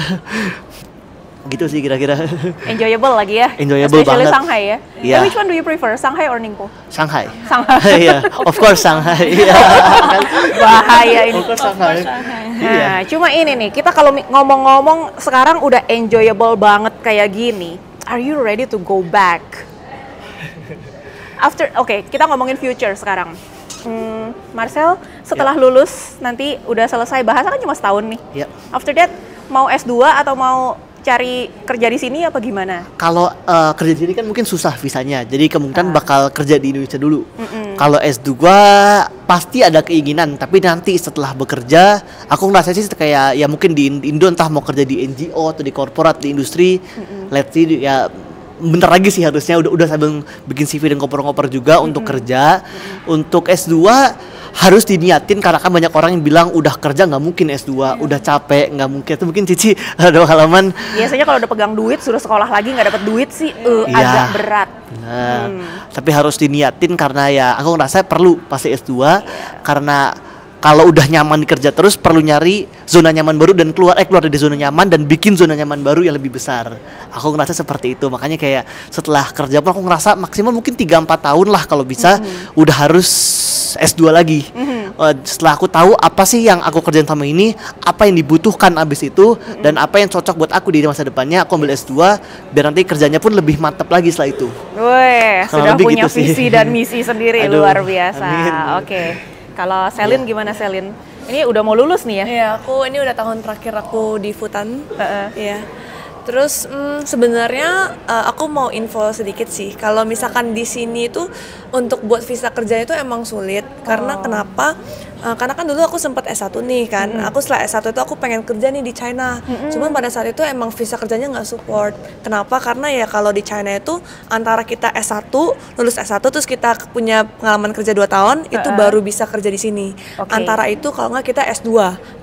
Gitu sih kira-kira. Enjoyable lagi ya. Enjoyable especially banget. Shanghai ya. Yeah. Which one do you prefer, Shanghai or Ningpo? Shanghai. Shanghai. Iya, of course Shanghai. Iya. Bahaya ini. Of course Shanghai. Nah, cuma ini nih, kita kalau ngomong-ngomong sekarang udah enjoyable banget kayak gini. Are you ready to go back? Oke, kita ngomongin future sekarang. Marcel, setelah lulus nanti udah selesai bahasa kan cuma setahun nih. After that mau S2 atau mau cari kerja di sini apa gimana? Kalau kerja di sini kan mungkin susah visanya, jadi kemungkinan bakal kerja di Indonesia dulu. Kalau S2 pasti ada keinginan, tapi nanti setelah bekerja, aku ngerasa sih kayak ya mungkin di Indo entah mau kerja di NGO atau di korporat, di industri, let's see ya. Bentar lagi sih harusnya udah sambil bikin CV dan koper-koper juga untuk kerja. Untuk S2 harus diniatin karena kan banyak orang yang bilang udah kerja nggak mungkin S2, udah capek nggak mungkin. Itu mungkin Cici ada halaman. Biasanya kalau udah pegang duit suruh sekolah lagi nggak dapet duit sih agak berat. Nah, tapi harus diniatin karena ya aku ngerasa perlu pasti S2 karena kalau udah nyaman di kerja terus perlu nyari zona nyaman baru dan keluar dari zona nyaman dan bikin zona nyaman baru yang lebih besar. Aku ngerasa seperti itu. Makanya kayak setelah kerja pun aku ngerasa maksimal mungkin 3-4 tahun lah kalau bisa udah harus S2 lagi. Setelah aku tahu apa sih yang aku kerjain sama ini, apa yang dibutuhkan abis itu dan apa yang cocok buat aku di masa depannya, aku ambil S2 biar nanti kerjanya pun lebih mantap lagi setelah itu. Wih, sudah punya gitu visi dan misi sendiri. Luar biasa. Oke. Kalau Selin gimana Selin? Ini udah mau lulus nih ya? Iya, aku ini udah tahun terakhir aku di Futan. Iya. Terus sebenarnya aku mau info sedikit sih. Kalau misalkan di sini tuh untuk buat visa kerja itu emang sulit. Karena kenapa? Karena kan dulu aku sempat S1 nih kan. Aku setelah S1 itu aku pengen kerja nih di China. Cuman pada saat itu emang visa kerjanya nggak support. Kenapa? Karena ya kalau di China itu antara kita S1, lulus S1 terus kita punya pengalaman kerja 2 tahun, itu baru bisa kerja di sini. Antara itu kalau nggak kita S2.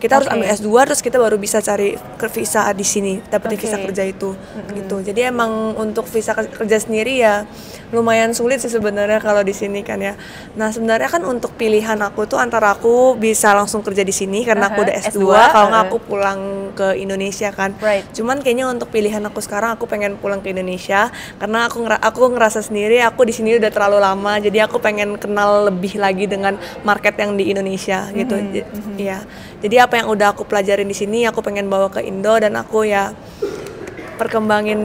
Kita harus ambil S2 terus kita baru bisa cari visa di sini, dapetin visa kerja itu. Gitu. Jadi emang untuk visa kerja sendiri ya lumayan sulit sih sebenarnya kalau di sini kan ya. Nah, sebenarnya kan untuk pilihan aku tuh antara aku bisa langsung kerja di sini karena aku udah S2, kalau nggak aku pulang ke Indonesia kan. Cuman kayaknya untuk pilihan aku sekarang aku pengen pulang ke Indonesia karena aku ngerasa sendiri aku di sini udah terlalu lama, jadi aku pengen kenal lebih lagi dengan market yang di Indonesia gitu. Iya. Jadi apa yang udah aku pelajarin di sini aku pengen bawa ke Indo dan aku ya perkembangin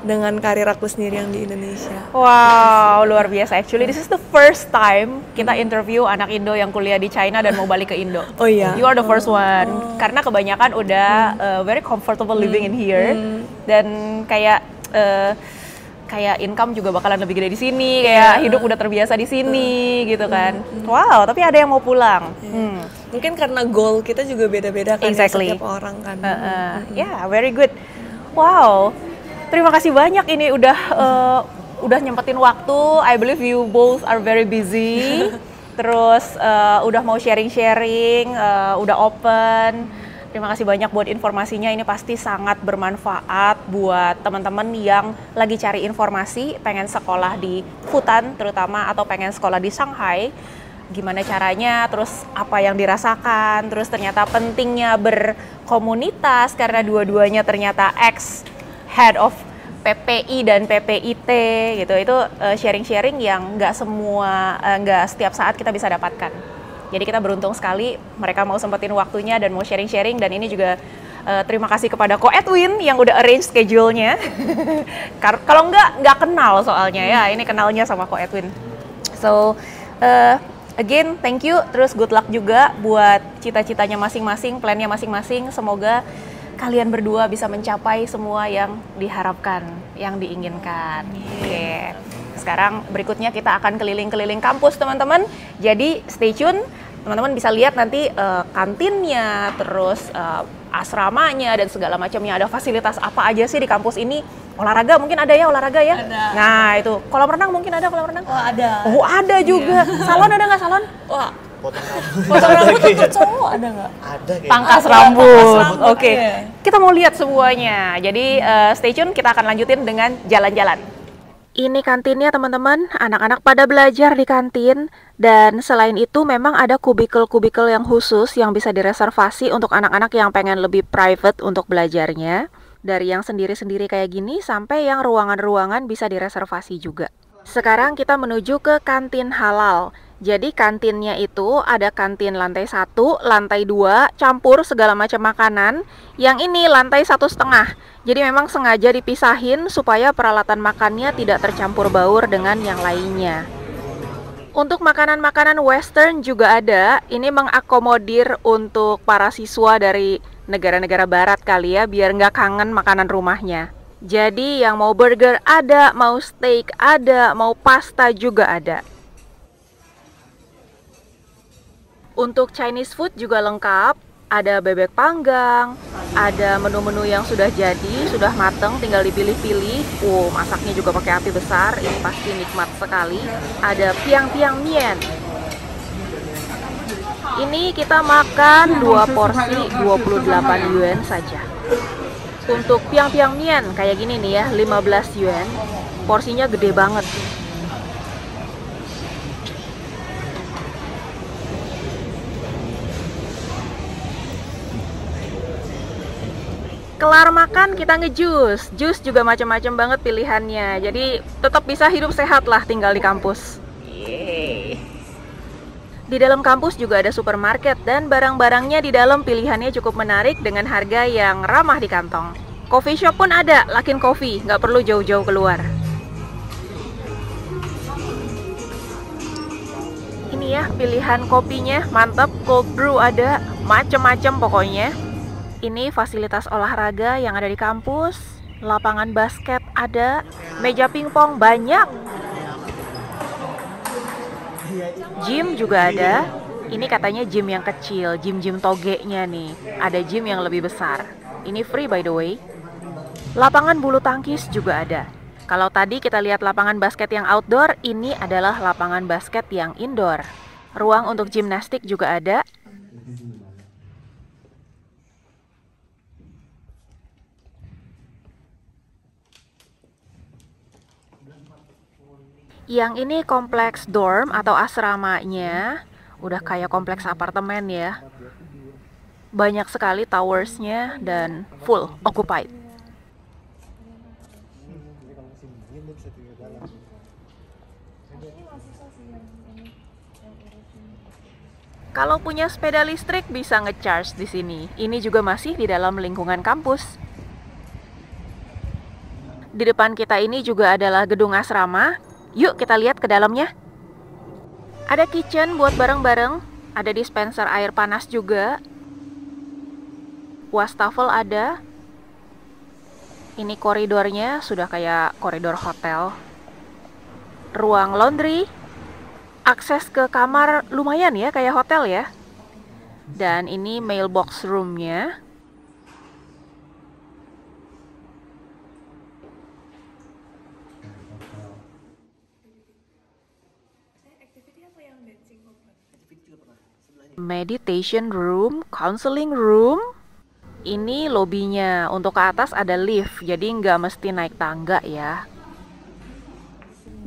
dengan karir aku sendiri yang di Indonesia. Wow, luar biasa. Actually, this is the first time kita interview anak Indo yang kuliah di China dan mau balik ke Indo. Oh iya. You are the first one. Karena kebanyakan udah very comfortable living in here dan kayak income juga bakalan lebih gede di sini, kayak hidup udah terbiasa di sini gitu kan. Wow, tapi ada yang mau pulang. Mungkin karena goal kita juga beda-beda kan ya, setiap orang kan. Very good. Wow, terima kasih banyak ini udah nyempetin waktu. I believe you both are very busy. Terus udah mau sharing-sharing, udah open. Terima kasih banyak buat informasinya. Ini pasti sangat bermanfaat buat teman-teman yang lagi cari informasi, pengen sekolah di Futan terutama atau pengen sekolah di Shanghai. Gimana caranya, terus apa yang dirasakan, terus ternyata pentingnya berkomunitas karena dua-duanya ternyata ex-head of PPI dan PPIT gitu. Itu sharing-sharing yang nggak setiap saat kita bisa dapatkan. Jadi kita beruntung sekali mereka mau sempetin waktunya dan mau sharing-sharing, dan ini juga terima kasih kepada Ko Edwin yang udah arrange schedule-nya. Kalau nggak kenal soalnya ya, ini kenalnya sama Ko Edwin. So, again, thank you. Terus good luck juga buat cita-citanya masing-masing, plan-nya masing-masing. Semoga kalian berdua bisa mencapai semua yang diharapkan, yang diinginkan. Oke. Sekarang berikutnya kita akan keliling-keliling kampus, teman-teman. Jadi stay tune. Teman-teman bisa lihat nanti kantinnya, terus asramanya dan segala macamnya. Ada fasilitas apa aja sih di kampus ini? Olahraga mungkin ada ya, olahraga ya? Ada. Nah itu, kolam renang mungkin ada kolam renang? Oh ada. Oh ada juga. Salon ada nggak salon? Wah, Potong rambut untuk cowok ada nggak? Ada kayaknya. Pangkas Ada, rambut. pangkas rambut, Oke. iya. Kita mau lihat semuanya. Jadi stay tune, kita akan lanjutin dengan jalan-jalan. Ini kantinnya teman-teman, anak-anak pada belajar di kantin. Dan selain itu memang ada kubikel-kubikel yang khusus yang bisa direservasi untuk anak-anak yang pengen lebih private untuk belajarnya. Dari yang sendiri-sendiri kayak gini sampai yang ruangan-ruangan bisa direservasi juga. Sekarang kita menuju ke kantin halal. Jadi kantinnya itu ada kantin lantai 1, lantai 2, campur segala macam makanan. Yang ini lantai 1,5. Jadi memang sengaja dipisahin supaya peralatan makannya tidak tercampur baur dengan yang lainnya. Untuk makanan-makanan western juga ada. Ini mengakomodir untuk para siswa dari negara-negara barat kali ya, biar nggak kangen makanan rumahnya. Jadi yang mau burger ada, mau steak ada, mau pasta juga ada. Untuk Chinese food juga lengkap, ada bebek panggang, ada menu-menu yang sudah jadi, sudah mateng, tinggal dipilih-pilih. Masaknya juga pakai api besar, ini pasti nikmat sekali. Ada piang-piang mien. Ini kita makan 2 porsi 28 yuan saja. Untuk piang-piang mien kayak gini nih ya, 15 yuan. Porsinya gede banget. Kelar makan kita ngejus. Jus juga macam-macam banget pilihannya. Jadi tetap bisa hidup sehat lah tinggal di kampus. Yeay. Di dalam kampus juga ada supermarket dan barang-barangnya di dalam pilihannya cukup menarik dengan harga yang ramah di kantong. Coffee shop pun ada, Luckin Coffee, nggak perlu jauh-jauh keluar. Ini ya pilihan kopinya, mantap, cold brew ada, macem-macem pokoknya. Ini fasilitas olahraga yang ada di kampus, lapangan basket ada, meja pingpong banyak. Gym juga ada. Ini katanya gym yang kecil, gym-gym togenya nih. Ada gym yang lebih besar. Ini free by the way. Lapangan bulu tangkis juga ada. Kalau tadi kita lihat lapangan basket yang outdoor, ini adalah lapangan basket yang indoor. Ruang untuk gimnastik juga ada. Yang ini kompleks dorm atau asramanya, udah kayak kompleks apartemen ya. Banyak sekali towersnya dan full occupied. Kalau punya sepeda listrik bisa ngecharge di sini. Ini juga masih di dalam lingkungan kampus. Di depan kita ini juga adalah gedung asrama. Yuk kita lihat ke dalamnya. Ada kitchen buat bareng-bareng, ada dispenser air panas juga. Wastafel ada. Ini koridornya sudah kayak koridor hotel. Ruang laundry. Akses ke kamar lumayan ya, kayak hotel ya. Dan ini mailbox roomnya. Meditation room, counseling room. Ini lobinya. Untuk ke atas ada lift, jadi nggak mesti naik tangga ya.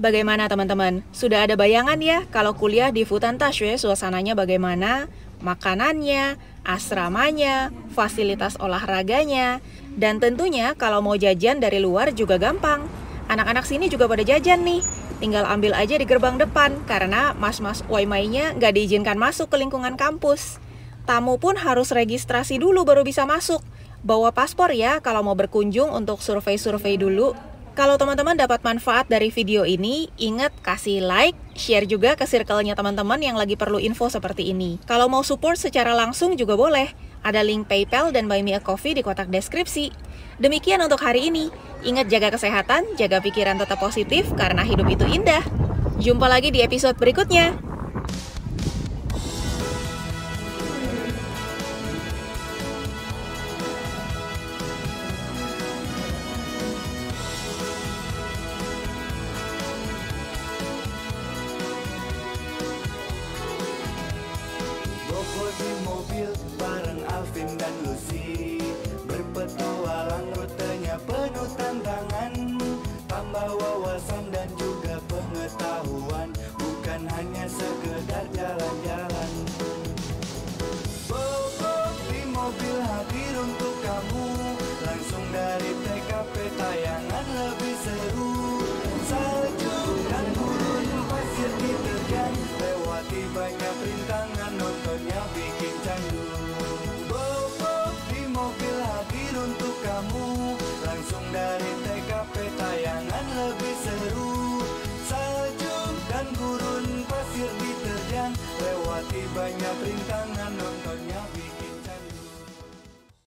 Bagaimana teman-teman? Sudah ada bayangan ya kalau kuliah di Futan Tashue suasananya bagaimana? Makanannya, asramanya, fasilitas olahraganya. Dan tentunya kalau mau jajan dari luar juga gampang. Anak-anak sini juga pada jajan nih. Tinggal ambil aja di gerbang depan, karena mas-mas Waimainya nggak diizinkan masuk ke lingkungan kampus. Tamu pun harus registrasi dulu baru bisa masuk. Bawa paspor ya kalau mau berkunjung untuk survei-survei dulu. Kalau teman-teman dapat manfaat dari video ini, ingat kasih like, share juga ke circle-nya teman-teman yang lagi perlu info seperti ini. Kalau mau support secara langsung juga boleh. Ada link PayPal dan Buy Me a Coffee di kotak deskripsi. Demikian untuk hari ini. Ingat jaga kesehatan, jaga pikiran tetap positif karena hidup itu indah. Jumpa lagi di episode berikutnya. melewati banyak rintangan.